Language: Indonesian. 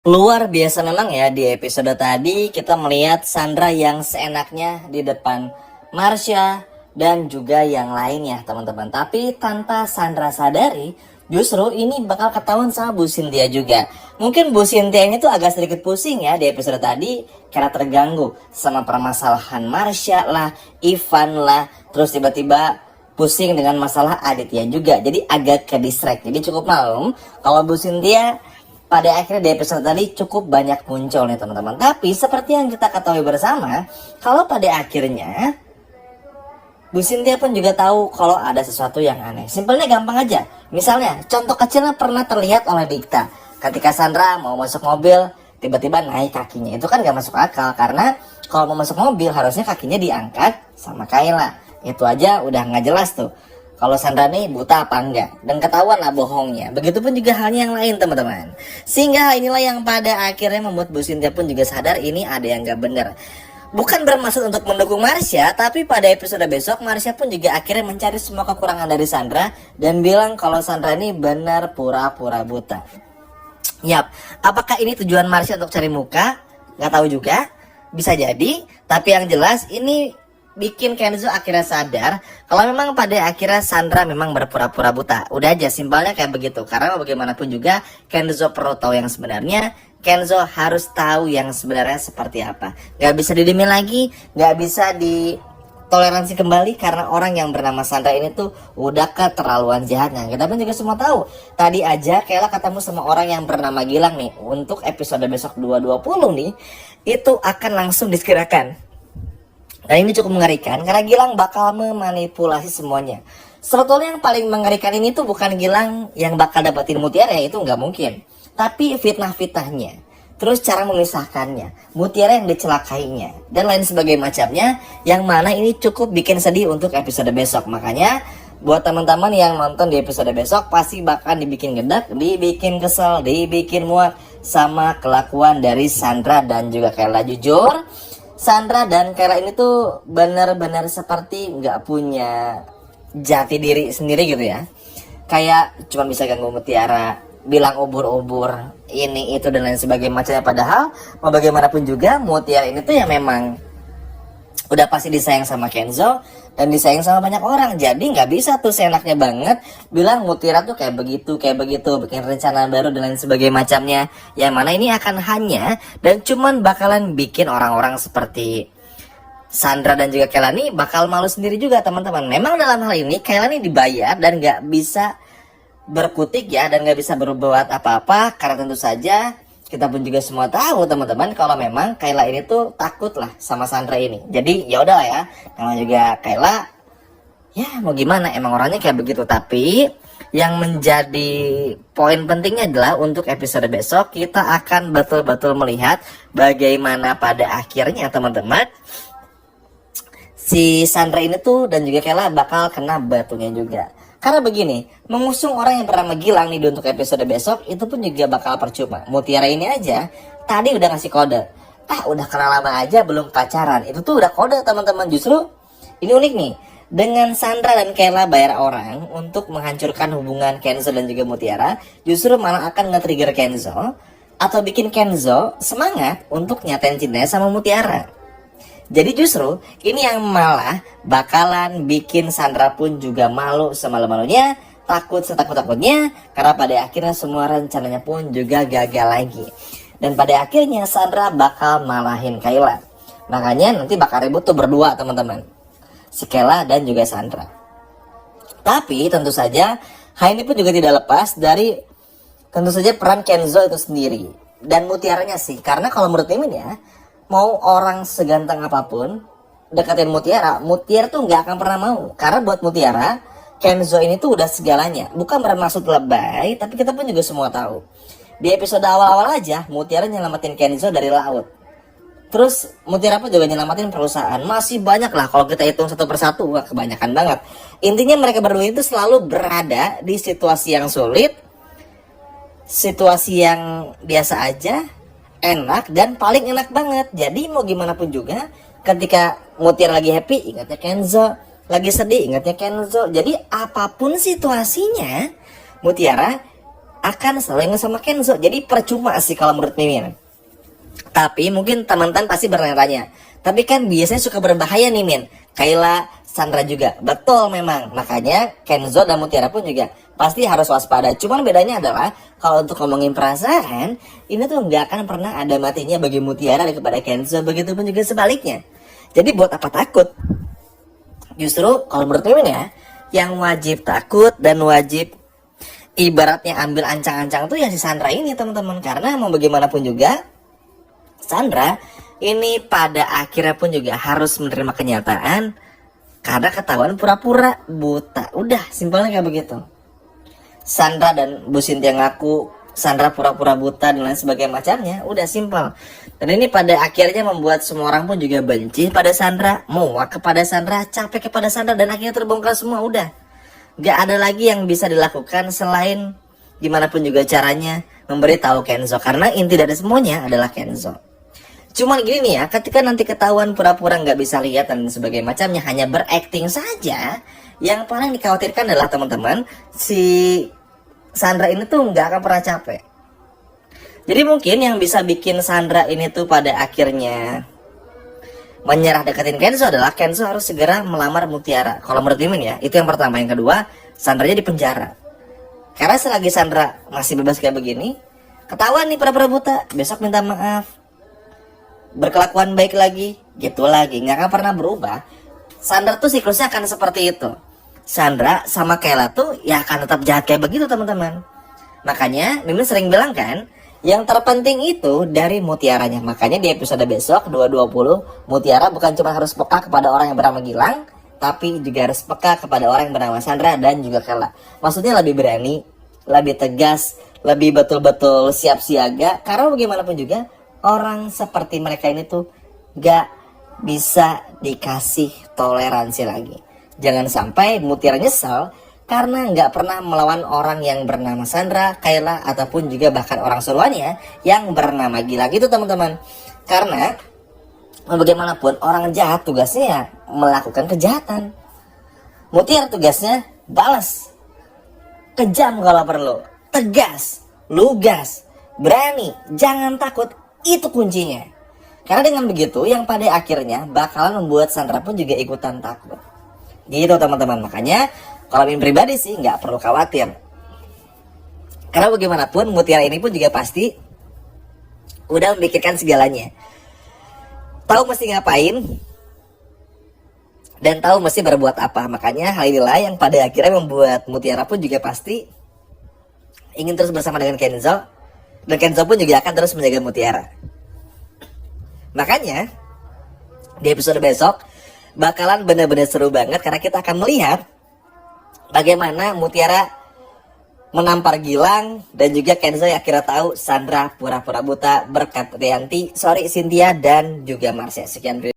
Luar biasa memang ya, di episode tadi kita melihat Sandra yang seenaknya di depan Marsha dan juga yang lainnya teman-teman. Tapi tanpa Sandra sadari, justru ini bakal ketahuan sama Bu Cynthia juga. Mungkin Bu Cynthia ini tuh agak sedikit pusing ya di episode tadi, karena terganggu sama permasalahan Marsha lah, Ivan lah, terus tiba-tiba pusing dengan masalah Aditya juga. Jadi agak ke distract. Jadi cukup malum kalau Bu Cynthia pada akhirnya di episode tadi cukup banyak muncul nih teman-teman. Tapi seperti yang kita ketahui bersama, kalau pada akhirnya Bu Cynthia pun juga tahu kalau ada sesuatu yang aneh. Simpelnya gampang aja. Misalnya, contoh kecilnya pernah terlihat oleh Dikta. Ketika Sandra mau masuk mobil, tiba-tiba naik kakinya. Itu kan gak masuk akal, karena kalau mau masuk mobil harusnya kakinya diangkat sama Kayla. Itu aja udah gak jelas tuh. Kalau Sandra nih buta apa enggak, dan ketahuan lah bohongnya. Begitupun juga halnya yang lain teman-teman. Sehingga inilah yang pada akhirnya membuat Bu Cynthia pun juga sadar ini ada yang gak bener. Bukan bermaksud untuk mendukung Marsha, tapi pada episode besok Marsha pun juga akhirnya mencari semua kekurangan dari Sandra dan bilang kalau Sandra ini benar pura-pura buta. Yap, apakah ini tujuan Marsha untuk cari muka? Gak tahu juga, bisa jadi. Tapi yang jelas ini bikin Kenzo akhirnya sadar kalau memang pada akhirnya Sandra memang berpura-pura buta. Udah aja, simpelnya kayak begitu. Karena bagaimanapun juga Kenzo perlu tahu yang sebenarnya. Kenzo harus tahu yang sebenarnya seperti apa. Gak bisa didimin lagi, gak bisa ditoleransi kembali, karena orang yang bernama Sandra ini tuh udah keterlaluan jahatnya. Kita pun juga semua tahu. Tadi aja Kayla ketemu sama orang yang bernama Gilang nih. Untuk episode besok 220 nih, itu akan langsung disekirakan. Dan ini cukup mengerikan karena Gilang bakal memanipulasi semuanya. Sebetulnya yang paling mengerikan ini tuh bukan Gilang yang bakal dapetin Mutiara, ya itu nggak mungkin. Tapi fitnah-fitnahnya, terus cara memisahkannya, Mutiara yang dicelakainya, dan lain sebagainya macamnya, yang mana ini cukup bikin sedih untuk episode besok. Makanya buat teman-teman yang nonton di episode besok pasti bakal dibikin gedak, dibikin kesel, dibikin muak sama kelakuan dari Sandra dan juga Kayla. Jujur, Sandra dan Kayla ini tuh benar-benar seperti nggak punya jati diri sendiri gitu ya. Kayak cuma bisa ganggu Mutiara, bilang ubur-ubur, ini itu dan lain sebagainya macamnya. Padahal mau bagaimanapun juga Mutiara ini tuh ya memang udah pasti disayang sama Kenzo dan disayang sama banyak orang. Jadi nggak bisa tuh seenaknya banget bilang Mutiara tuh kayak begitu, bikin rencana baru dan lain sebagainya macamnya. Yang mana ini akan hanya dan cuman bakalan bikin orang-orang seperti Sandra dan juga Kayla nih bakal malu sendiri juga teman-teman. Memang dalam hal ini Kayla nih dibayar dan nggak bisa berkutik ya, dan nggak bisa berbuat apa-apa, karena tentu saja kita pun juga semua tahu teman-teman kalau memang Kayla ini tuh takut lah sama Sandra ini. Jadi ya udah ya, namanya juga Kayla, ya mau gimana, emang orangnya kayak begitu. Tapi yang menjadi poin pentingnya adalah untuk episode besok kita akan betul-betul melihat bagaimana pada akhirnya teman-teman si Sandra ini tuh dan juga Kayla bakal kena batunya juga. Karena begini, mengusung orang yang bernama Gilang nih untuk episode besok itu pun juga bakal percuma. Mutiara ini aja tadi udah ngasih kode, udah kenal lama aja belum pacaran. Itu tuh udah kode teman-teman. Justru ini unik nih, dengan Sandra dan Kayla bayar orang untuk menghancurkan hubungan Kenzo dan juga Mutiara, justru malah akan nge-trigger Kenzo atau bikin Kenzo semangat untuk nyatain cintanya sama Mutiara. Jadi justru ini yang malah bakalan bikin Sandra pun juga malu semalu-malunya, takut setakut-takutnya, karena pada akhirnya semua rencananya pun juga gagal lagi. Dan pada akhirnya Sandra bakal malahin Kayla. Makanya nanti bakal ribut tuh berdua teman-teman, si Kayla dan juga Sandra. Tapi tentu saja hal ini pun juga tidak lepas dari tentu saja peran Kenzo itu sendiri dan Mutiaranya sih. Karena kalau menurut Mimin ya, mau orang seganteng apapun deketin Mutiara tuh nggak akan pernah mau. Karena buat Mutiara, Kenzo ini tuh udah segalanya. Bukan bermaksud lebay, tapi kita pun juga semua tahu. Di episode awal-awal aja, Mutiara nyelamatin Kenzo dari laut. Terus Mutiara pun juga nyelamatin perusahaan. Masih banyak lah kalau kita hitung satu persatu, wah kebanyakan banget. Intinya mereka berdua itu selalu berada di situasi yang sulit, situasi yang biasa aja, enak dan paling enak banget. Jadi mau gimana pun juga, ketika Mutiara lagi happy ingatnya Kenzo, lagi sedih ingatnya Kenzo. Jadi apapun situasinya, Mutiara akan selalu ingat sama Kenzo. Jadi percuma sih kalau menurut Mimin. Tapi mungkin teman-teman pasti bertanya, tapi kan biasanya suka berbahaya nih Min, Kayla, Sandra juga. Betul memang, makanya Kenzo dan Mutiara pun juga pasti harus waspada. Cuman bedanya adalah kalau untuk ngomongin perasaan, ini tuh nggak akan pernah ada matinya bagi Mutiara kepada Kenzo, begitupun juga sebaliknya. Jadi buat apa takut? Justru kalau menurut Mimin ya, yang wajib takut dan wajib ibaratnya ambil ancang-ancang tuh ya si Sandra ini teman-teman. Karena mau bagaimanapun juga Sandra ini pada akhirnya pun juga harus menerima kenyataan karena ketahuan pura-pura buta. Udah simpelnya kayak begitu. Sandra dan Bu Cynthia ngaku Sandra pura-pura buta dan lain sebagainya macamnya. Udah simpel. Dan ini pada akhirnya membuat semua orang pun juga benci pada Sandra, muak kepada Sandra, capek kepada Sandra, dan akhirnya terbongkar semua. Udah gak ada lagi yang bisa dilakukan selain gimana pun juga caranya memberitahu Kenzo. Karena inti dari semuanya adalah Kenzo. Cuman gini nih ya, ketika nanti ketahuan pura-pura nggak bisa lihat dan sebagainya macamnya, hanya berakting saja, yang paling dikhawatirkan adalah teman-teman, si Sandra ini tuh nggak akan pernah capek. Jadi mungkin yang bisa bikin Sandra ini tuh pada akhirnya menyerah deketin Kenzo adalah Kenzo harus segera melamar Mutiara. Kalau menurut Mimin ya, itu yang pertama. Yang kedua, Sandranya di penjara. Karena selagi Sandra masih bebas kayak begini, ketahuan nih pura-pura buta, besok minta maaf, berkelakuan baik lagi, gitu lagi, nggak akan pernah berubah. Sandra tuh siklusnya akan seperti itu. Sandra sama Kayla tuh ya akan tetap jahat kayak begitu teman-teman. Makanya Mimin sering bilang kan, yang terpenting itu dari Mutiaranya. Makanya di episode besok 220, Mutiara bukan cuma harus peka kepada orang yang bernama Gilang, tapi juga harus peka kepada orang yang bernama Sandra dan juga Kayla. Maksudnya lebih berani, lebih tegas, lebih betul-betul siap siaga. Karena bagaimanapun juga orang seperti mereka ini tuh gak bisa dikasih toleransi lagi. Jangan sampai Mutiara nyesel karena gak pernah melawan orang yang bernama Sandra, Kayla, ataupun juga bahkan orang suruhannya yang bernama Gilang itu teman-teman. Karena bagaimanapun orang jahat tugasnya ya melakukan kejahatan. Mutiara tugasnya balas, kejam kalau perlu, tegas, lugas, berani, jangan takut. Itu kuncinya. Karena dengan begitu yang pada akhirnya bakalan membuat Sandra pun juga ikutan takut. Gitu teman-teman. Makanya kalau Mimin pribadi sih nggak perlu khawatir. Karena bagaimanapun Mutiara ini pun juga pasti udah memikirkan segalanya. Tahu mesti ngapain dan tahu mesti berbuat apa. Makanya hal inilah yang pada akhirnya membuat Mutiara pun juga pasti ingin terus bersama dengan Kenzo. Dan Kenzo pun juga akan terus menjaga Mutiara. Makanya di episode besok bakalan benar-benar seru banget. Karena kita akan melihat bagaimana Mutiara menampar Gilang. Dan juga Kenzo yang akhirnya tahu Sandra pura-pura buta berkat Cynthia dan juga Marsha. Sekian.